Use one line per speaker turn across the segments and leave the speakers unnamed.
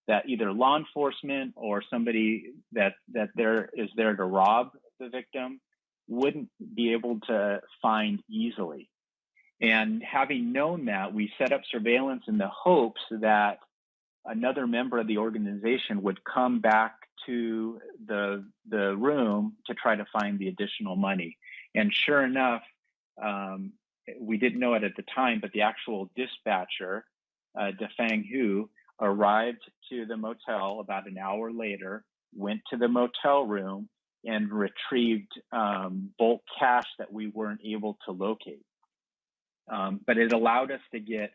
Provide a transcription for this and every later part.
that either law enforcement or somebody that is there to rob the victim wouldn't be able to find easily. And having known that, we set up surveillance in the hopes that another member of the organization would come back to the room to try to find the additional money. And sure enough, we didn't know it at the time, but the actual dispatcher, Defang Hu, arrived to the motel about an hour later, went to the motel room, and retrieved bulk cash that we weren't able to locate. But it allowed us to get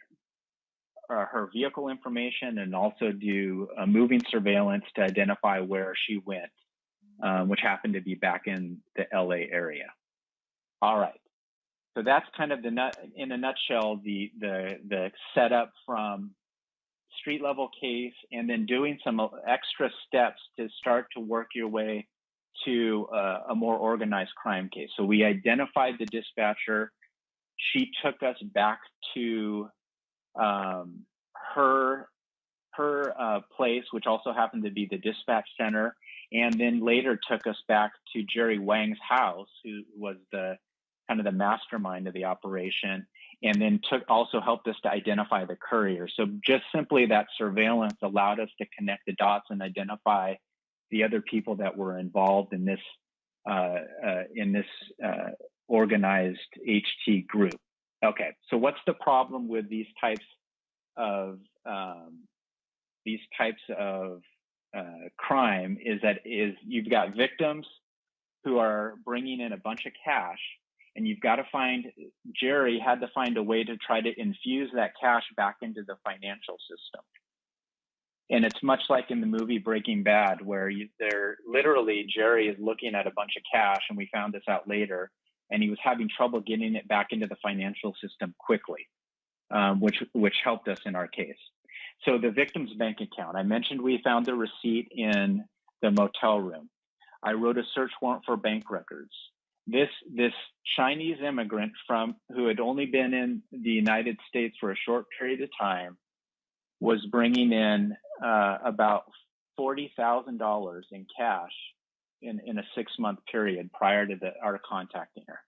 her vehicle information and also do moving surveillance to identify where she went, which happened to be back in the LA area. All right. So that's kind of in a nutshell, the setup from street level case, and then doing some extra steps to start to work your way to a more organized crime case. So we identified the dispatcher. She took us back to her place, which also happened to be the dispatch center, and then later took us back to Jerry Wang's house, who was the kind of the mastermind of the operation, and then also helped us to identify the courier. So just simply that surveillance allowed us to connect the dots and identify the other people that were involved in this organized HT group. Okay, so what's the problem with these types of crime is you've got victims who are bringing in a bunch of cash, and you've got to Jerry had to find a way to try to infuse that cash back into the financial system. And it's much like in the movie Breaking Bad, where literally Jerry is looking at a bunch of cash, and we found this out later, and he was having trouble getting it back into the financial system quickly, which helped us in our case. So the victim's bank account, I mentioned we found the receipt in the motel room. I wrote a search warrant for bank records. This Chinese immigrant who had only been in the United States for a short period of time was bringing in about $40,000 in cash in a 6-month period prior to our contacting her.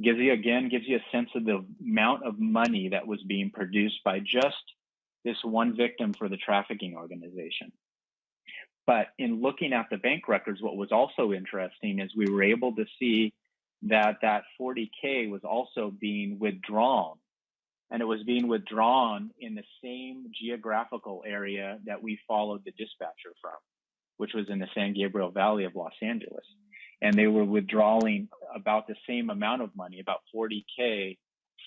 Gives you a sense of the amount of money that was being produced by just this one victim for the trafficking organization. But in looking at the bank records, what was also interesting is we were able to see that $40K was also being withdrawn, and it was being withdrawn in the same geographical area that we followed the dispatcher from, which was in the San Gabriel Valley of Los Angeles. And they were withdrawing about the same amount of money, about $40K,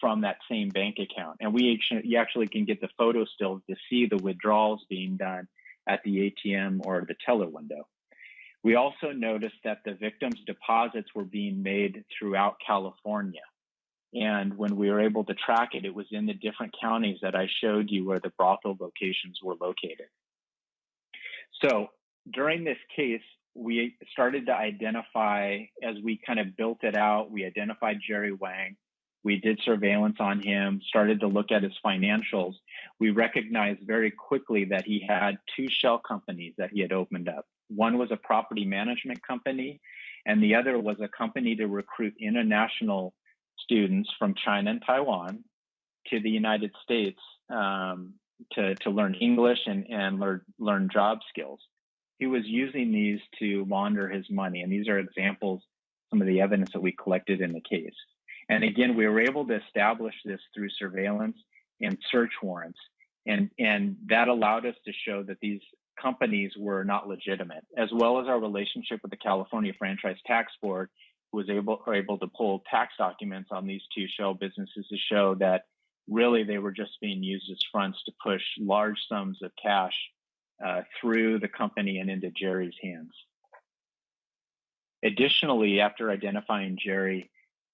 from that same bank account. And you actually can get the photo still to see the withdrawals being done at the ATM or the teller window. We also noticed that the victims' deposits were being made throughout California. And when we were able to track it, it was in the different counties that I showed you where the brothel locations were located. So during this case, we started to identify, as we kind of built it out, we identified Jerry Wang. We did surveillance on him, started to look at his financials. We recognized very quickly that he had 2 shell companies that he had opened up. One was a property management company, and the other was a company to recruit international students from China and Taiwan to the United States to learn English and learn job skills. He was using these to launder his money, and these are examples, some of the evidence that we collected in the case. And again, we were able to establish this through surveillance and search warrants, and that allowed us to show that these companies were not legitimate, as well as our relationship with the California Franchise Tax Board, who was able to pull tax documents on these 2 shell businesses to show that really they were just being used as fronts to push large sums of cash through the company and into Jerry's hands. Additionally, after identifying Jerry,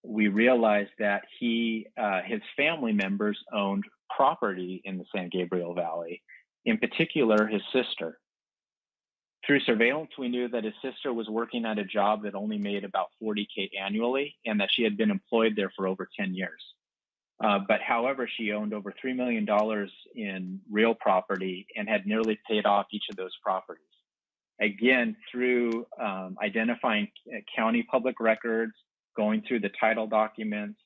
we realized that his family members owned property in the San Gabriel Valley, in particular his sister. Through surveillance, we knew that his sister was working at a job that only made about $40K annually, and that she had been employed there for over 10 years. But however, she owned over $3 million in real property and had nearly paid off each of those properties. Again, through identifying county public records, going through the title documents,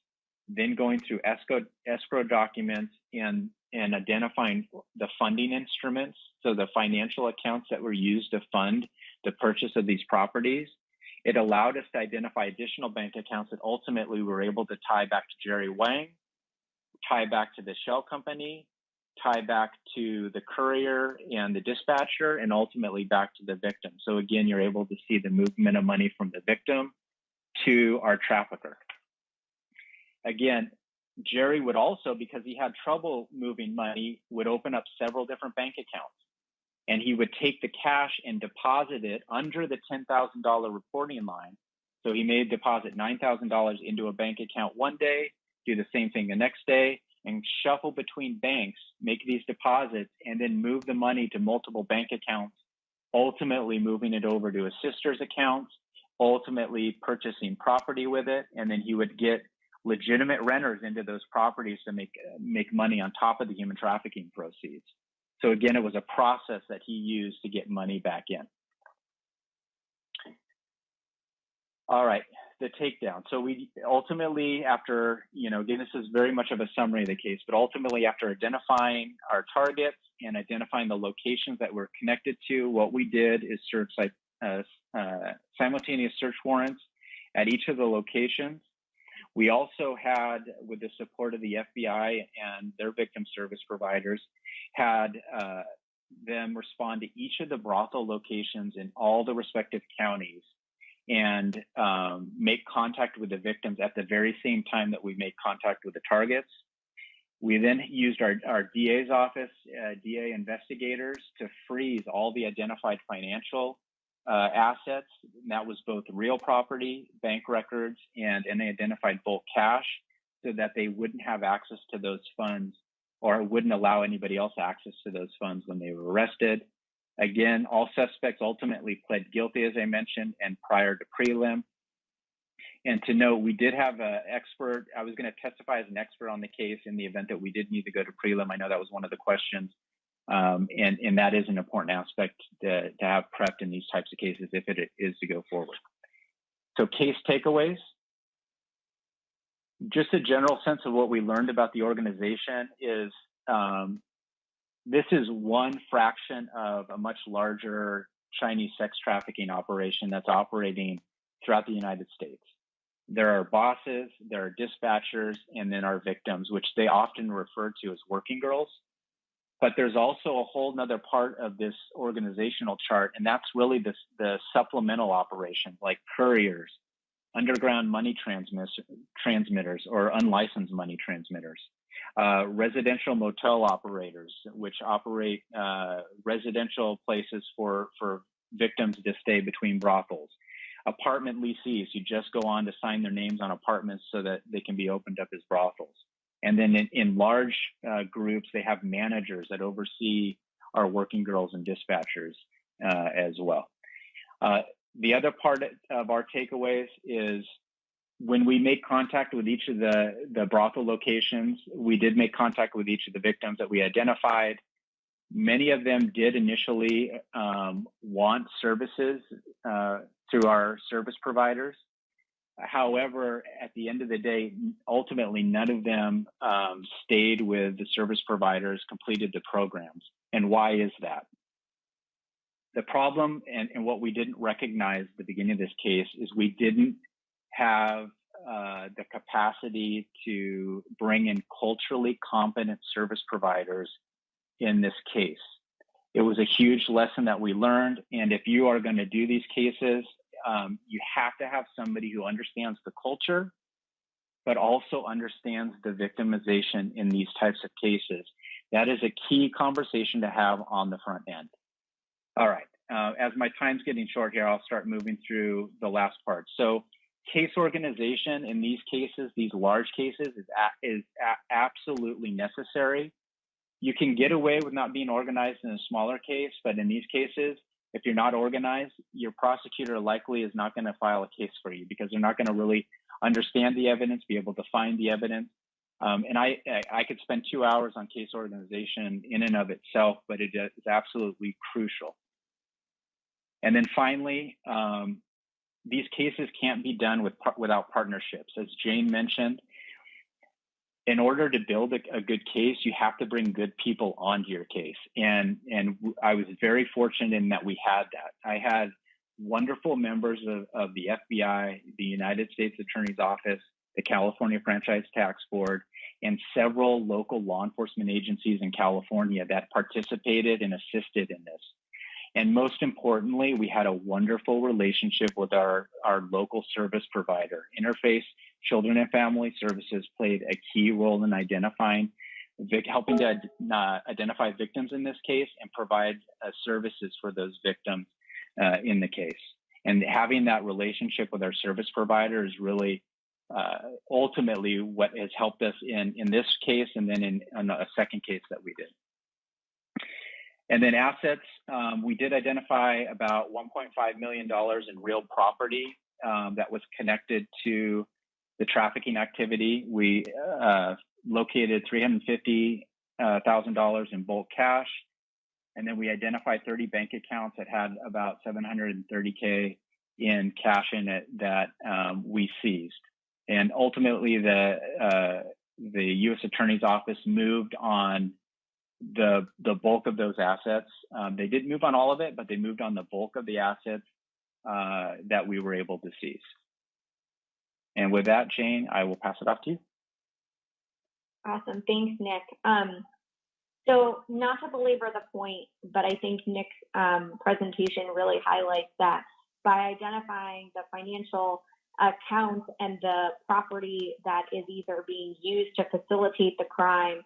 then going through escrow documents and identifying the funding instruments, so the financial accounts that were used to fund the purchase of these properties, it allowed us to identify additional bank accounts that ultimately we were able to tie back to Jerry Wang, tie back to the shell company, tie back to the courier and the dispatcher, and ultimately back to the victim. So again, you're able to see the movement of money from the victim to our trafficker. Again, Jerry would also, because he had trouble moving money, would open up several different bank accounts. And he would take the cash and deposit it under the $10,000 reporting line. So he may deposit $9,000 into a bank account one day, do the same thing the next day, and shuffle between banks, make these deposits, and then move the money to multiple bank accounts, ultimately moving it over to his sister's accounts, ultimately purchasing property with it, and then he would get legitimate renters into those properties to make money on top of the human trafficking proceeds. So again, it was a process that he used to get money back in. All right, the takedown. So we ultimately, after, again, this is very much of a summary of the case, but ultimately after identifying our targets and identifying the locations that we're connected to, what we did is search simultaneous search warrants at each of the locations. We also had, with the support of the FBI and their victim service providers, had them respond to each of the brothel locations in all the respective counties and make contact with the victims at the very same time that we made contact with the targets. We then used our DA's office, DA investigators, to freeze all the identified financial assets. And that was both real property, bank records, and they identified bulk cash so that they wouldn't have access to those funds or wouldn't allow anybody else access to those funds when they were arrested. Again, all suspects ultimately pled guilty, as I mentioned, and prior to prelim. And to note, we did have an expert. I was going to testify as an expert on the case in the event that we did need to go to prelim. I know that was one of the questions. And that is an important aspect to have prepped in these types of cases if it is to go forward. So case takeaways. Just a general sense of what we learned about the organization is this is one fraction of a much larger Chinese sex trafficking operation that's operating throughout the United States. There are bosses, there are dispatchers, and then our victims, which they often refer to as working girls. But there's also a whole nother part of this organizational chart, and that's really the supplemental operations like couriers, underground money transmitters or unlicensed money transmitters, residential motel operators, which operate residential places for victims to stay between brothels, apartment lessees who just go on to sign their names on apartments so that they can be opened up as brothels. And then in large groups, they have managers that oversee our working girls and dispatchers as well. The other part of our takeaways is when we make contact with each of the brothel locations, we did make contact with each of the victims that we identified. Many of them did initially want services through our service providers. However, at the end of the day, ultimately, none of them stayed with the service providers, completed the programs. And why is that? The problem and what we didn't recognize at the beginning of this case is we didn't have the capacity to bring in culturally competent service providers in this case. It was a huge lesson that we learned. And if you are going to do these cases, you have to have somebody who understands the culture, but also understands the victimization in these types of cases. That is a key conversation to have on the front end. All right, as my time's getting short here, I'll start moving through the last part. So case organization in these cases, these large cases, is absolutely necessary. You can get away with not being organized in a smaller case, but in these cases, if you're not organized, your prosecutor likely is not going to file a case for you because they're not going to really understand the evidence, be able to find the evidence. And I could spend 2 hours on case organization in and of itself, but it is absolutely crucial. And then finally, these cases can't be done without partnerships. As Jane mentioned, in order to build a good case, you have to bring good people onto your case. And I was very fortunate in that we had that. I had wonderful members of the FBI, the United States Attorney's Office, the California Franchise Tax Board, and several local law enforcement agencies in California that participated and assisted in this. And most importantly, we had a wonderful relationship with our local service provider. Interface Children and Family Services played a key role in helping to identify victims in this case and provide services for those victims in the case. And having that relationship with our service provider is really ultimately what has helped us in this case and then in a second case that we did. And then assets, we did identify about $1.5 million in real property that was connected to the trafficking activity. We located $350,000 in bulk cash. And then we identified 30 bank accounts that had about $730K in cash in it that we seized. And ultimately, the U.S. Attorney's Office moved on the bulk of those assets. They didn't move on all of it, but they moved on the bulk of the assets that we were able to seize. And with that, Jane, I will pass it off to you.
Awesome. Thanks, Nick. So not to belabor the point, but I think Nick's presentation really highlights that by identifying the financial accounts and the property that is either being used to facilitate the crime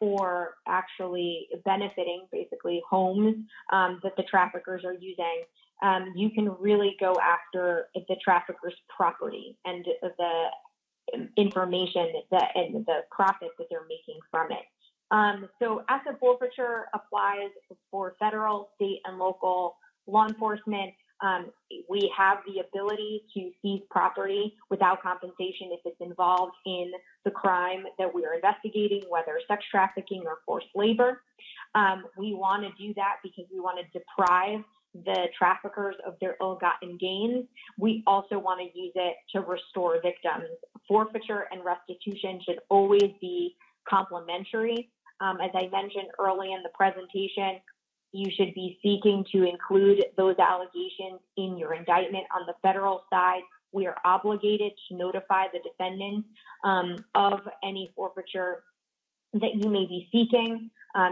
or actually benefiting basically homes that the traffickers are using, you can really go after the trafficker's property and the information and the profit that they're making from it. So asset forfeiture applies for federal, state, and local law enforcement. We have the ability to seize property without compensation if it's involved in the crime that we are investigating, whether sex trafficking or forced labor. We want to do that because we want to deprive the traffickers of their ill-gotten gains. We also want to use it to restore victims. Forfeiture and restitution should always be complementary. As I mentioned early in the presentation, you should be seeking to include those allegations in your indictment. On the federal side, we are obligated to notify the defendant of any forfeiture that you may be seeking.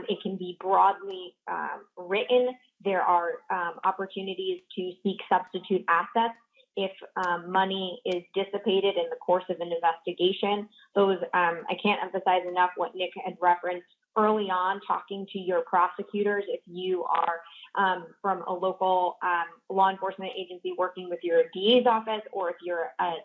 It can be broadly written. There are opportunities to seek substitute assets if money is dissipated in the course of an investigation. Those, I can't emphasize enough what Nick had referenced early on, talking to your prosecutors if you are from a local law enforcement agency working with your DA's office, or if you're a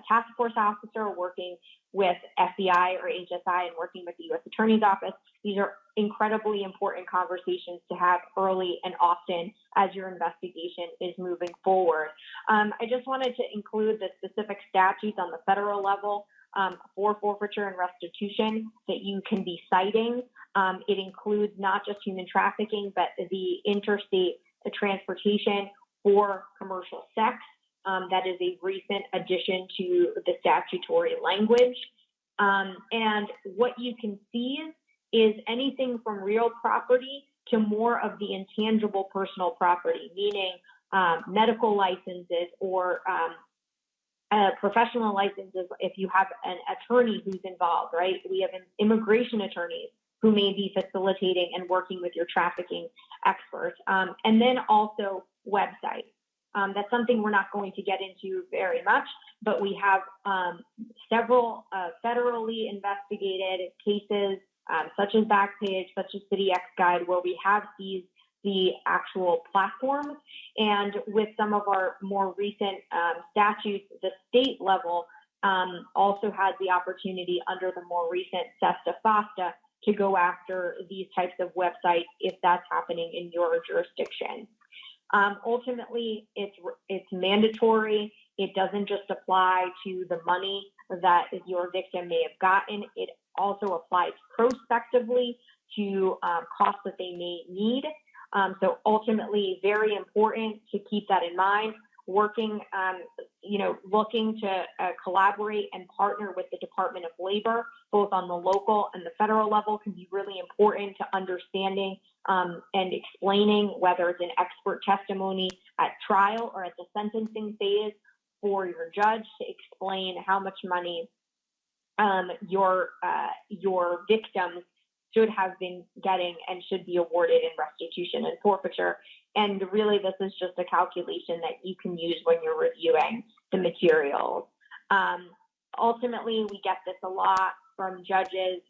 task force officer working with FBI or HSI and working with the U.S. Attorney's Office. These are incredibly important conversations to have early and often as your investigation is moving forward. I just wanted to include the specific statutes on the federal level for forfeiture and restitution that you can be citing. It includes not just human trafficking, but the interstate transportation for commercial sex. That is a recent addition to the statutory language. And what you can see is anything from real property to more of the intangible personal property, meaning medical licenses or professional licenses if you have an attorney who's involved, right? We have immigration attorneys who may be facilitating and working with your trafficking experts. And then also websites. That's something we're not going to get into very much, but we have several federally investigated cases, such as Backpage, such as CityX Guide, where we have seized the actual platforms. And with some of our more recent statutes, the state level also has the opportunity under the more recent SESTA-FOSTA to go after these types of websites if that's happening in your jurisdiction. Ultimately, it's mandatory. It doesn't just apply to the money that your victim may have gotten. It also applies prospectively to costs that they may need. So ultimately, very important to keep that in mind. Working, looking to collaborate and partner with the Department of Labor, both on the local and the federal level, can be really important to understanding and explaining, whether it's an expert testimony at trial or at the sentencing phase, for your judge to explain how much money your victims should have been getting and should be awarded in restitution and forfeiture. And really, this is just a calculation that you can use when you're reviewing the materials. Ultimately, we get this a lot from judges,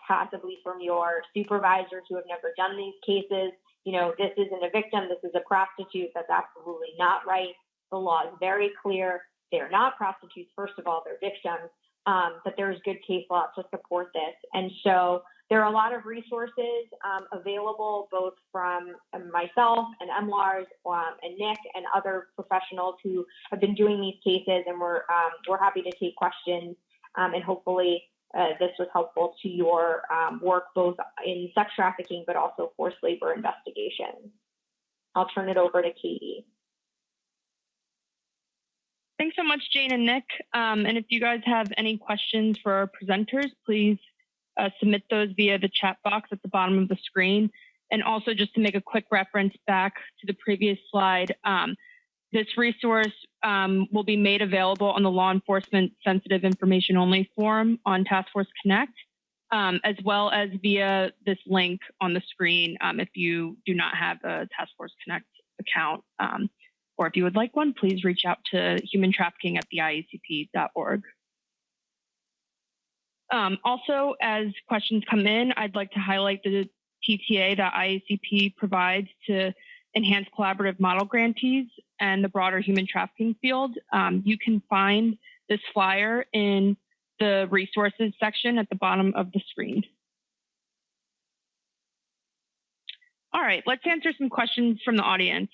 possibly from your supervisors who have never done these cases. This isn't a victim, this is a prostitute. That's absolutely not right. The law is very clear. They're not prostitutes, first of all, they're victims, but there's good case law to support this. And so there are a lot of resources available, both from myself and MLARS and Nick and other professionals who have been doing these cases, and we're happy to take questions, and hopefully this was helpful to your work, both in sex trafficking but also forced labor investigations. I'll turn it over to Katie.
Thanks so much, Jane and Nick. And if you guys have any questions for our presenters, please submit those via the chat box at the bottom of the screen. And also, just to make a quick reference back to the previous slide, this resource will be made available on the Law Enforcement Sensitive Information Only forum on Task Force Connect, as well as via this link on the screen if you do not have a Task Force Connect account. Or if you would like one, please reach out to humantrafficking@theIACP.org. Also, as questions come in, I'd like to highlight the TTA that IACP provides to enhance collaborative model grantees and the broader human trafficking field. You can find this flyer in the resources section at the bottom of the screen. All right, let's answer some questions from the audience.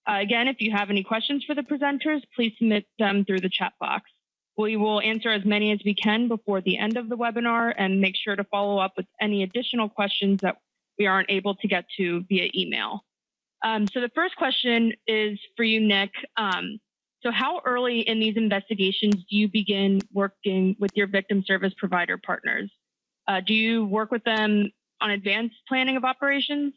Again, if you have any questions for the presenters, please submit them through the chat box. We will answer as many as we can before the end of the webinar and make sure to follow up with any additional questions that we aren't able to get to via email. So the first question is for you, Nick. So how early in these investigations do you begin working with your victim service provider partners? Do you work with them on advanced planning of operations?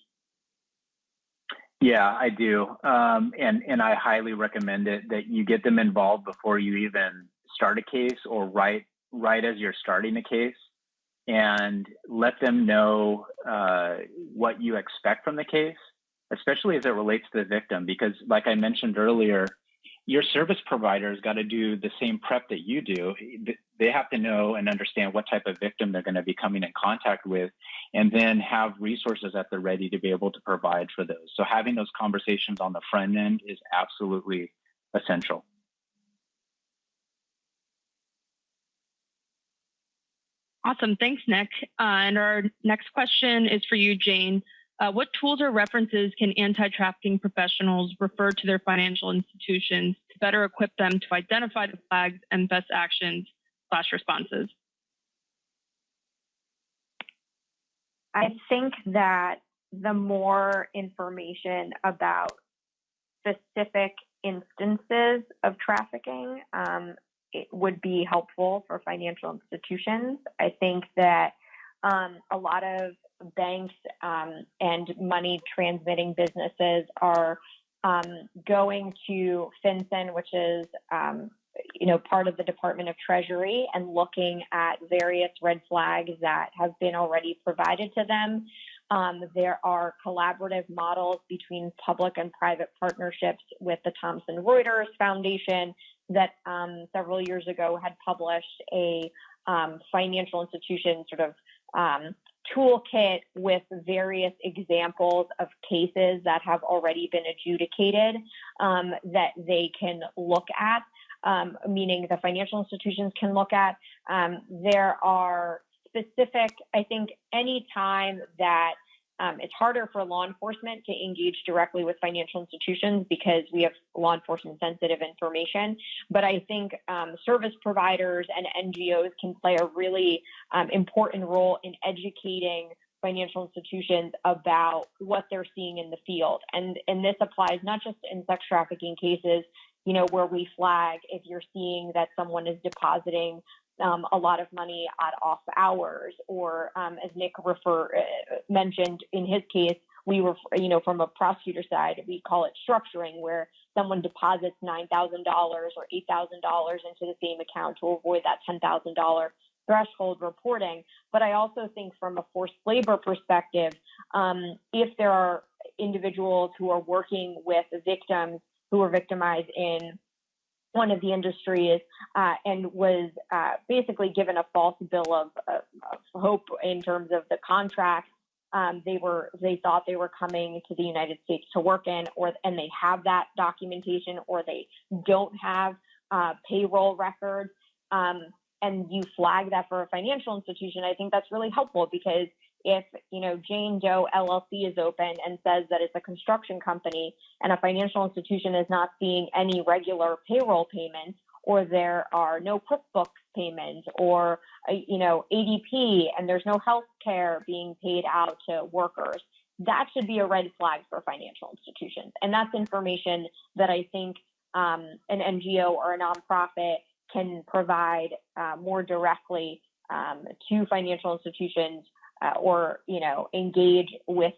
Yeah, I do. And I highly recommend it that you get them involved before you even start a case, or right as you're starting a case, and let them know what you expect from the case, especially as it relates to the victim. Because like I mentioned earlier, your service provider's got to do the same prep that you do. They have to know and understand what type of victim they're going to be coming in contact with, and then have resources at the ready to be able to provide for those. So having those conversations on the front end is absolutely essential.
Awesome, thanks, Nick. And our next question is for you, Jane. What tools or references can anti-trafficking professionals refer to their financial institutions to better equip them to identify the flags and best actions/responses?
I think that the more information about specific instances of trafficking it would be helpful for financial institutions. I think that a lot of banks and money transmitting businesses are going to FinCEN, which is part of the Department of Treasury, and looking at various red flags that have been already provided to them. There are collaborative models between public and private partnerships with the Thomson Reuters Foundation that several years ago had published a financial institution sort of toolkit with various examples of cases that have already been adjudicated that they can look at, meaning the financial institutions can look at. There are specific, I think any time that it's harder for law enforcement to engage directly with financial institutions because we have law enforcement sensitive information. But I think service providers and NGOs can play a really important role in educating financial institutions about what they're seeing in the field. And this applies not just in sex trafficking cases, you know, where we flag if you're seeing that someone is depositing a lot of money at off hours, or as Nick mentioned in his case, we were, you know, from a prosecutor side, we call it structuring, where someone deposits $9,000 or $8,000 into the same account to avoid that $10,000 threshold reporting. But I also think from a forced labor perspective, if there are individuals who are working with victims who were victimized in one of the industries and was basically given a false bill of hope in terms of the contract. They thought they were coming to the United States to work in, and they have that documentation, or they don't have payroll records, and you flag that for a financial institution. I think that's really helpful, because if, you know, Jane Doe LLC is open and says that it's a construction company, and a financial institution is not seeing any regular payroll payments, or there are no QuickBooks payments, or, you know, ADP, and there's no health care being paid out to workers, that should be a red flag for financial institutions. And that's information that I think an NGO or a nonprofit can provide more directly to financial institutions, or, you know, engage with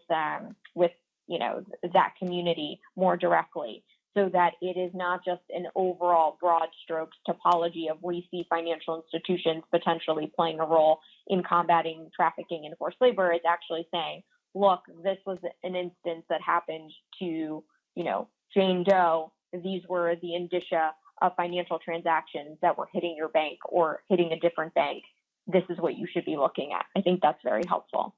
you know, that community more directly, so that it is not just an overall broad strokes topology of we see financial institutions potentially playing a role in combating trafficking and forced labor. It's actually saying, look, this was an instance that happened to, you know, Jane Doe. These were the indicia of financial transactions that were hitting your bank or hitting a different bank. This is what you should be looking at. I think that's very helpful.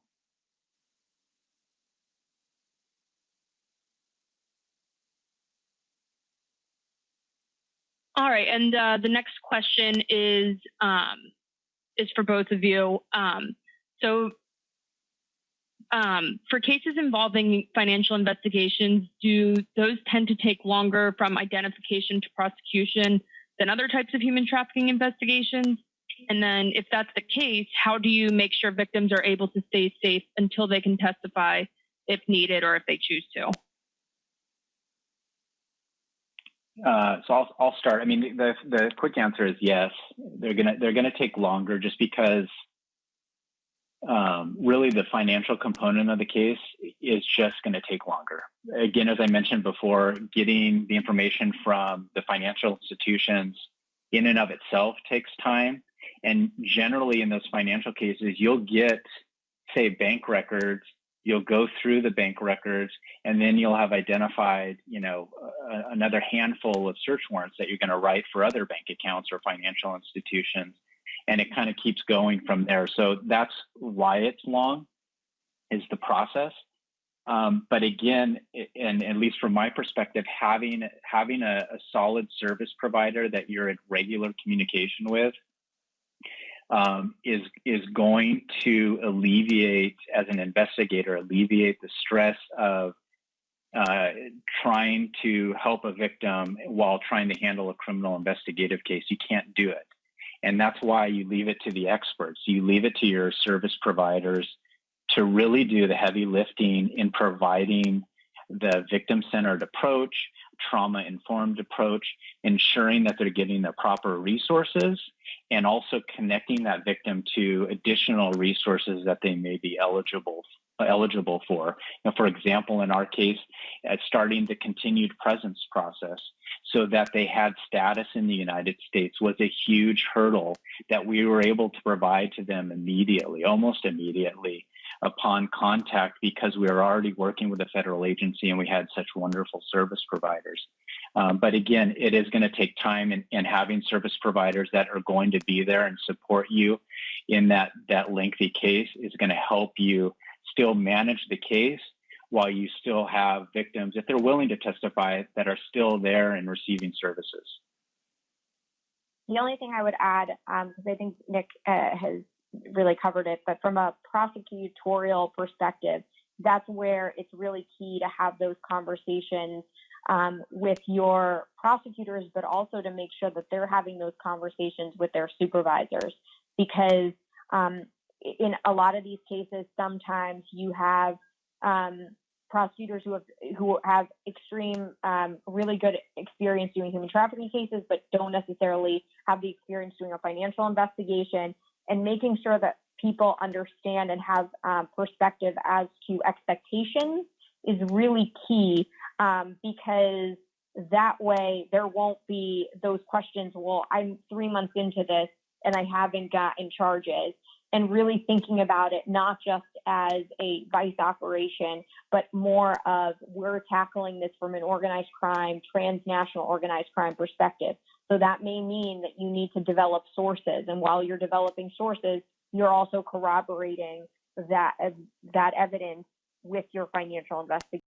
All right, and the next question is for both of you. For cases involving financial investigations, do those tend to take longer from identification to prosecution than other types of human trafficking investigations? And then if that's the case, how do you make sure victims are able to stay safe until they can testify if needed, or if they choose to?
So I'll start. I mean, the quick answer is yes. They're gonna take longer, just because really the financial component of the case is just going to take longer. Again, as I mentioned before, getting the information from the financial institutions in and of itself takes time. And generally in those financial cases, you'll get, say, bank records, you'll go through the bank records, and then you'll have identified, you know, another handful of search warrants that you're going to write for other bank accounts or financial institutions. And it kind of keeps going from there. So that's why it's long, is the process. But again, and at least from my perspective, having a solid service provider that you're in regular communication with is going to alleviate, as an investigator, alleviate the stress of trying to help a victim while trying to handle a criminal investigative case. You can't do it. And that's why you leave it to the experts. You leave it to your service providers to really do the heavy lifting in providing the victim-centered approach, trauma-informed approach, ensuring that they're getting the proper resources, and also connecting that victim to additional resources that they may be eligible for. Now, for example, in our case, starting the continued presence process so that they had status in the United States was a huge hurdle that we were able to provide to them immediately, almost immediately upon contact, because we were already working with a federal agency and we had such wonderful service providers. But again, it is going to take time, and having service providers that are going to be there and support you in that lengthy case is going to help you still manage the case while you still have victims, if they're willing to testify, that are still there and receiving services.
The only thing I would add, because I think Nick has really covered it, but from a prosecutorial perspective, that's where it's really key to have those conversations with your prosecutors, but also to make sure that they're having those conversations with their supervisors, because in a lot of these cases, sometimes you have prosecutors who have extreme, really good experience doing human trafficking cases, but don't necessarily have the experience doing a financial investigation, and making sure that people understand and have perspective as to expectations is really key, because that way there won't be those questions, well, I'm 3 months into this and I haven't gotten charges, and really thinking about it not just as a vice operation, but more of we're tackling this from an organized crime, transnational organized crime perspective. So that may mean that you need to develop sources, and while you're developing sources, you're also corroborating that evidence with your financial investigation.